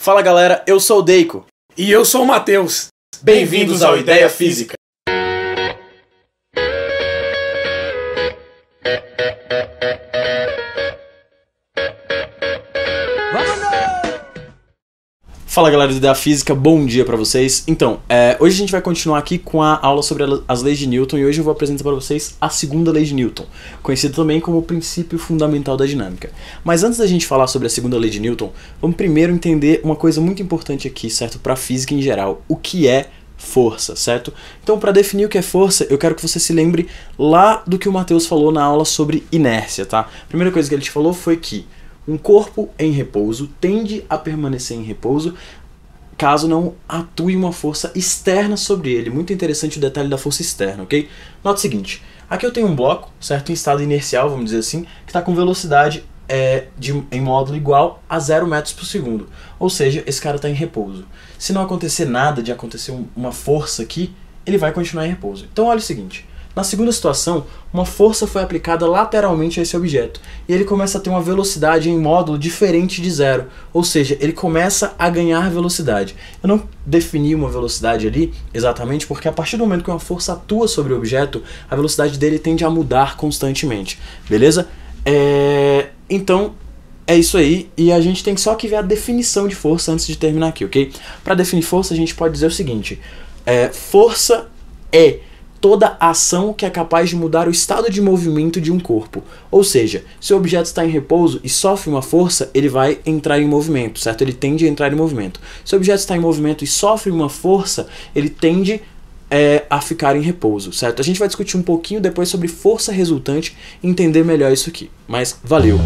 Fala galera, eu sou o Deiko. E eu sou o Matheus. Bem-vindos ao Ideia Física. Fala galera do Ideia Física, bom dia pra vocês. Então, hoje a gente vai continuar aqui com a aula sobre as leis de Newton e hoje eu vou apresentar pra vocês a segunda lei de Newton, conhecida também como o princípio fundamental da dinâmica. Mas antes da gente falar sobre a segunda lei de Newton, vamos primeiro entender uma coisa muito importante aqui, certo? Pra física em geral, o que é força, certo? Então, para definir o que é força, eu quero que você se lembre lá do que o Matheus falou na aula sobre inércia, tá? A primeira coisa que ele te falou foi que um corpo em repouso tende a permanecer em repouso caso não atue uma força externa sobre ele. Muito interessante o detalhe da força externa, ok? Nota o seguinte, aqui eu tenho um bloco, certo? Em estado inercial, vamos dizer assim, que está com velocidade em módulo igual a 0 metros por segundo. Ou seja, esse cara está em repouso. Se não acontecer nada de acontecer uma força aqui, ele vai continuar em repouso. Então olha o seguinte, na segunda situação, uma força foi aplicada lateralmente a esse objeto e ele começa a ter uma velocidade em módulo diferente de zero, ou seja, ele começa a ganhar velocidade. Eu não defini uma velocidade ali exatamente porque a partir do momento que uma força atua sobre o objeto, a velocidade dele tende a mudar constantemente, beleza? Então, é isso aí, e a gente tem só que ver a definição de força antes de terminar aqui, ok? Para definir força, a gente pode dizer o seguinte, força é toda ação que é capaz de mudar o estado de movimento de um corpo. Ou seja, se o objeto está em repouso e sofre uma força, ele vai entrar em movimento, certo? Ele tende a entrar em movimento. Se o objeto está em movimento e sofre uma força, ele tende a ficar em repouso, certo? A gente vai discutir um pouquinho depois sobre força resultante e entender melhor isso aqui. Mas valeu!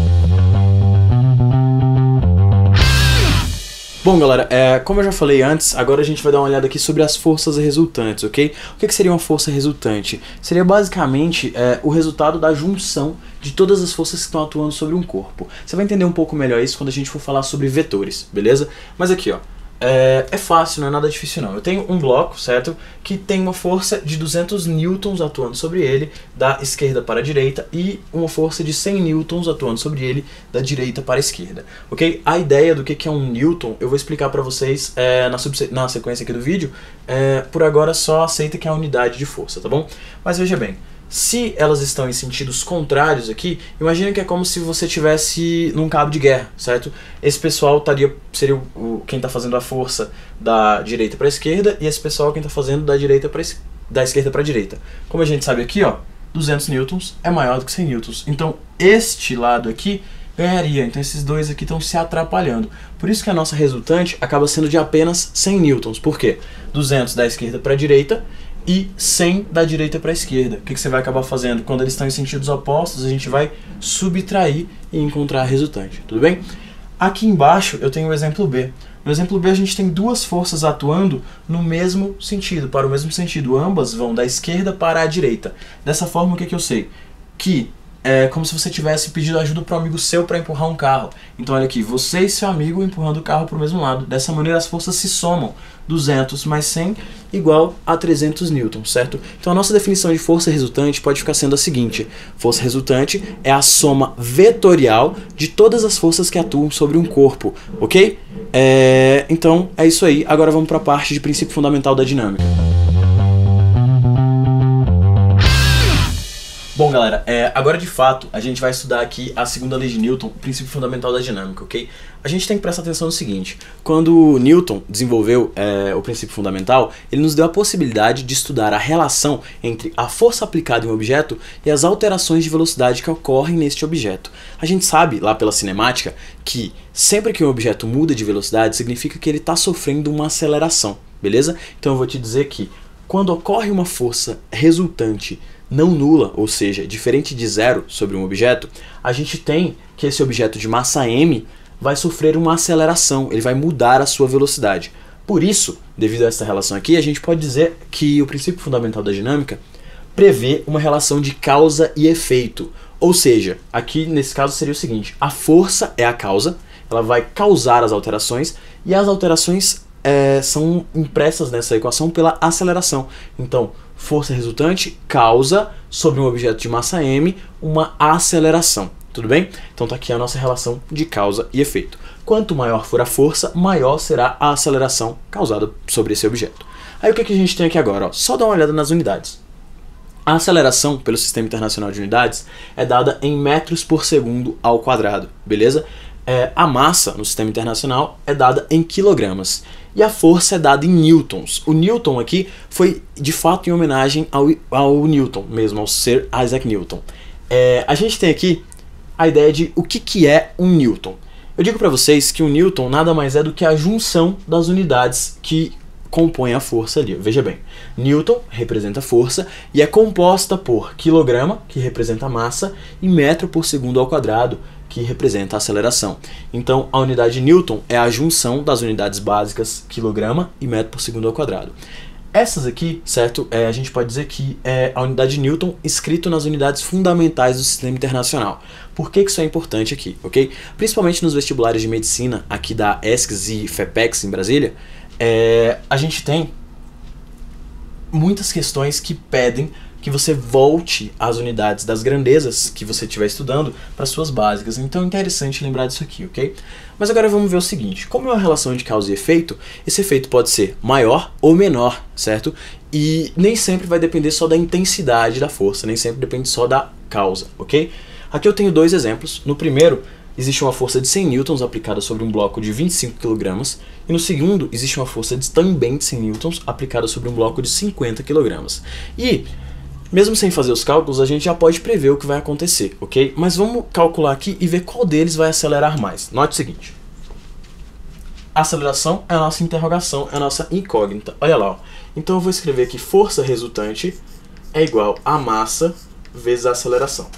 Bom galera, como eu já falei antes, agora a gente vai dar uma olhada aqui sobre as forças resultantes, ok? O que seria uma força resultante? Seria basicamente o resultado da junção de todas as forças que estão atuando sobre um corpo. Você vai entender um pouco melhor isso quando a gente for falar sobre vetores, beleza? Mas aqui ó, é fácil, não é nada difícil não. Eu tenho um bloco, certo? Que tem uma força de 200 newtons atuando sobre ele, da esquerda para a direita, e uma força de 100 newtons atuando sobre ele, da direita para a esquerda. Ok? A ideia do que é um newton, eu vou explicar para vocês na sequência aqui do vídeo. Por agora só aceita que é a unidade de força, tá bom? Mas veja bem, se elas estão em sentidos contrários aqui, imagina que é como se você estivesse num cabo de guerra, certo? Esse pessoal seria quem está fazendo a força da direita para a esquerda e esse pessoal quem está fazendo da esquerda para a direita. Como a gente sabe aqui, ó, 200 newtons é maior do que 100 newtons. Então este lado aqui ganharia, então esses dois aqui estão se atrapalhando. Por isso que a nossa resultante acaba sendo de apenas 100 newtons. Por quê? 200 da esquerda para a direita e 100 da direita para a esquerda. O que você vai acabar fazendo? Quando eles estão em sentidos opostos, a gente vai subtrair e encontrar a resultante, tudo bem? Aqui embaixo eu tenho o exemplo B. No exemplo B a gente tem duas forças atuando no mesmo sentido, para o mesmo sentido. Ambas vão da esquerda para a direita. Dessa forma, o que eu sei? Que é como se você tivesse pedido ajuda para um amigo seu para empurrar um carro. Então olha aqui, você e seu amigo empurrando o carro para o mesmo lado. Dessa maneira as forças se somam. 200 mais 100 igual a 300 newtons, certo? Então a nossa definição de força resultante pode ficar sendo a seguinte. Força resultante é a soma vetorial de todas as forças que atuam sobre um corpo, ok? Então é isso aí. Agora vamos para a parte de princípio fundamental da dinâmica. Bom galera, agora de fato a gente vai estudar aqui a segunda lei de Newton, o princípio fundamental da dinâmica, ok? A gente tem que prestar atenção no seguinte, quando Newton desenvolveu o princípio fundamental, ele nos deu a possibilidade de estudar a relação entre a força aplicada em um objeto e as alterações de velocidade que ocorrem neste objeto. A gente sabe, lá pela cinemática, que sempre que um objeto muda de velocidade, significa que ele está sofrendo uma aceleração, beleza? Então eu vou te dizer que quando ocorre uma força resultante não nula, ou seja, diferente de zero sobre um objeto, a gente tem que esse objeto de massa m vai sofrer uma aceleração, ele vai mudar a sua velocidade. Por isso, devido a essa relação aqui, a gente pode dizer que o princípio fundamental da dinâmica prevê uma relação de causa e efeito. Ou seja, aqui nesse caso seria o seguinte, a força é a causa, ela vai causar as alterações, e as alterações são impressas nessa equação pela aceleração. Então, força resultante causa sobre um objeto de massa m uma aceleração. Tudo bem? Então tá aqui a nossa relação de causa e efeito. Quanto maior for a força, maior será a aceleração causada sobre esse objeto. Aí o que a gente tem aqui agora? Ó, só dá uma olhada nas unidades. A aceleração pelo Sistema Internacional de Unidades é dada em metros por segundo ao quadrado, beleza? A massa no Sistema Internacional é dada em quilogramas e a força é dada em newtons. O newton aqui foi de fato em homenagem ao Newton mesmo, ao Sir Isaac Newton. A gente tem aqui a ideia de o que é um newton. Eu digo para vocês que um newton nada mais é do que a junção das unidades que compõem a força ali. Veja bem, newton representa força e é composta por quilograma, que representa a massa, e metro por segundo ao quadrado, que representa a aceleração. Então, a unidade newton é a junção das unidades básicas quilograma e metro por segundo ao quadrado. Essas aqui, certo? A gente pode dizer que é a unidade newton escrito nas unidades fundamentais do Sistema Internacional. Por que isso é importante aqui, ok? Principalmente nos vestibulares de medicina aqui da ESCS e FEPEX em Brasília, a gente tem muitas questões que pedem que você volte às unidades das grandezas que você estiver estudando para suas básicas. Então é interessante lembrar disso aqui, ok? Mas agora vamos ver o seguinte, como é uma relação de causa e efeito, esse efeito pode ser maior ou menor, certo? E nem sempre vai depender só da intensidade da força, nem sempre depende só da causa, ok? Aqui eu tenho dois exemplos. No primeiro, existe uma força de 100 newtons aplicada sobre um bloco de 25 kg, e no segundo, existe uma força também de 100 newtons aplicada sobre um bloco de 50 kg. E mesmo sem fazer os cálculos, a gente já pode prever o que vai acontecer, ok? Mas vamos calcular aqui e ver qual deles vai acelerar mais. Note o seguinte. A aceleração é a nossa interrogação, é a nossa incógnita. Olha lá, ó. Então eu vou escrever aqui força resultante é igual a massa vezes a aceleração.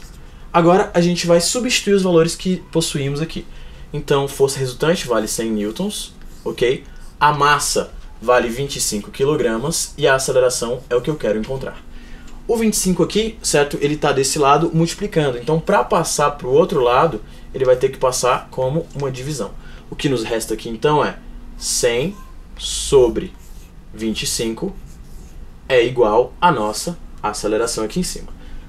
Agora a gente vai substituir os valores que possuímos aqui. Então força resultante vale 100 newtons, ok? A massa vale 25 kg e a aceleração é o que eu quero encontrar. O 25 aqui, certo? Ele está desse lado multiplicando. Então, para passar para o outro lado, ele vai ter que passar como uma divisão. O que nos resta aqui, então, é 100 sobre 25 é igual à nossa aceleração aqui em cima.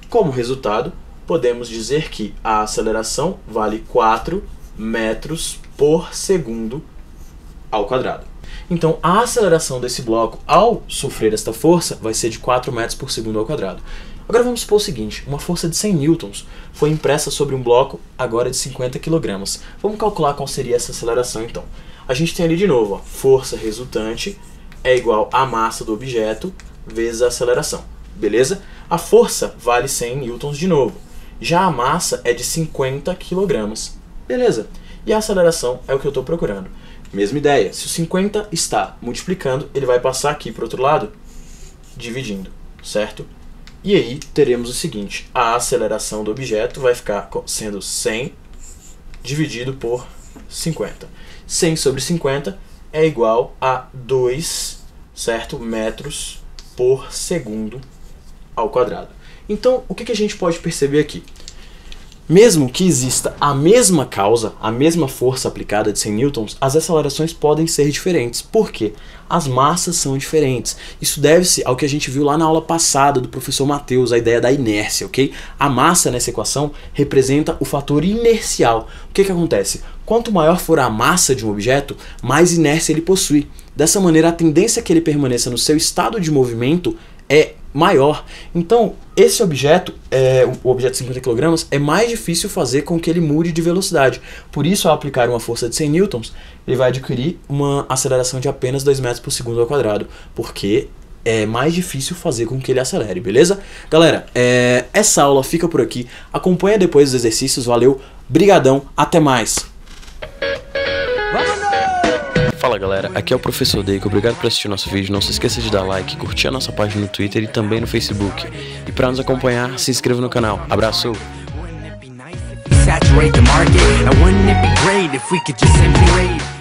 Como resultado, podemos dizer que a aceleração vale 4 metros por segundo ao quadrado. Então, a aceleração desse bloco ao sofrer esta força vai ser de 4 metros por segundo ao quadrado. Agora vamos supor o seguinte, uma força de 100 newtons foi impressa sobre um bloco agora de 50 kg. Vamos calcular qual seria essa aceleração então. A gente tem ali de novo, ó, força resultante é igual à massa do objeto vezes a aceleração, beleza? A força vale 100 newtons de novo, já a massa é de 50 kg, beleza? E a aceleração é o que eu estou procurando. Mesma ideia, se o 50 está multiplicando, ele vai passar aqui para o outro lado, dividindo, certo? E aí teremos o seguinte, a aceleração do objeto vai ficar sendo 100 dividido por 50. 100 sobre 50 é igual a 2, certo? Metros por segundo ao quadrado. Então, o que a gente pode perceber aqui? Mesmo que exista a mesma causa, a mesma força aplicada de 100 newtons, as acelerações podem ser diferentes. Por quê? As massas são diferentes. Isso deve-se ao que a gente viu lá na aula passada do professor Matheus, a ideia da inércia, ok? A massa nessa equação representa o fator inercial. O que acontece? Quanto maior for a massa de um objeto, mais inércia ele possui. Dessa maneira, a tendência que ele permaneça no seu estado de movimento é maior. Então, esse objeto, o objeto de 50 kg, é mais difícil fazer com que ele mude de velocidade. Por isso, ao aplicar uma força de 100 newtons, ele vai adquirir uma aceleração de apenas 2 metros por segundo ao quadrado, porque é mais difícil fazer com que ele acelere, beleza? Galera, essa aula fica por aqui. Acompanha depois os exercícios, valeu, brigadão, até mais! Fala galera, aqui é o Professor Deiko, obrigado por assistir nosso vídeo, não se esqueça de dar like, curtir a nossa página no Twitter e também no Facebook. E para nos acompanhar, se inscreva no canal. Abraço! Saturate the market, and wouldn't it be great if we could just simply